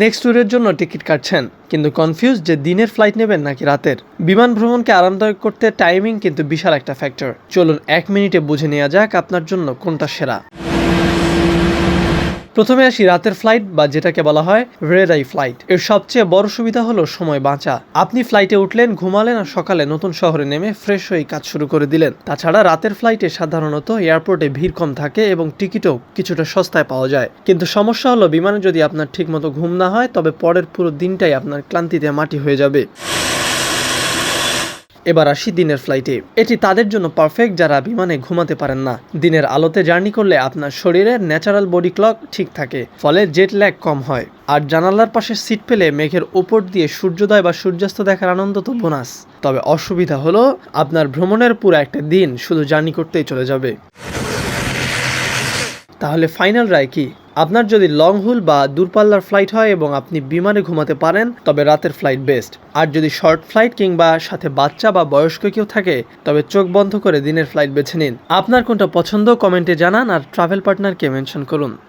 Next ট্যুরের জন্য ticket কাটছেন কিন্তু কনফিউজ যে দিনের ফ্লাইট নেবেন নাকি রাতের। বিমান ভ্রমণকে আরামদায়ক করতে টাইমিং কিন্তু বিশাল একটা ফ্যাক্টর। চলুন 1 মিনিটে বুঝে নেওয়া যাক আপনার জন্য কোনটা সেরা। প্রথমে আসি রাতের ফ্লাইট বা যেটাকে বলা হয় রেড আই ফ্লাইট। এর সবচেয়ে বড় সুবিধা হলো সময় বাঁচা। আপনি ফ্লাইটে উঠলেন, ঘুমালেন আর সকালে নতুন শহরে নেমে ফ্রেশ হয়ে কাজ শুরু করে দিলেন। তাছাড়া রাতের ফ্লাইটে সাধারণত এয়ারপোর্টে ভিড় কম থাকে এবং টিকিটও কিছুটা সস্তায় পাওয়া যায়। কিন্তু সমস্যা হলো বিমানে যদি আপনার ঠিকমতো ঘুম না হয় তবে পরের পুরো দিনটাই আপনার ক্লান্তিতে মাটি হয়ে যাবে। এবার আসি দিনের ফ্লাইটে। এটি তাদের জন্য পারফেক্ট যারা বিমানে ঘুমাতে পারেন না। দিনের আলোতে জার্নি করলে আপনার শরীরের ন্যাচারাল বডি ক্লক ঠিক থাকে, ফলে জেট ল্যাগ কম হয়। আর জানালার পাশে সিট পেলে মেঘের ওপর দিয়ে সূর্যোদয় বা সূর্যাস্ত দেখার আনন্দ তো বোনাস। তবে অসুবিধা হলো আপনার ভ্রমণের পুরো একটা দিন শুধু জার্নি করতেই চলে যাবে। তাহলে ফাইনাল রায় কি? আপনার যদি লং হুল বা দূরপাল্লার ফ্লাইট হয় এবং আপনি বিমানে ঘুমাতে পারেন তবে রাতের ফ্লাইট বেস্ট। আর যদি শর্ট ফ্লাইট কিংবা সাথে বাচ্চা বা বয়স্ক কেউ থাকে তবে চোখ বন্ধ করে দিনের ফ্লাইট বেছে নিন। আপনার কোনটা পছন্দ কমেন্টে জানান আর ট্রাভেল পার্টনারকে মেনশন করুন।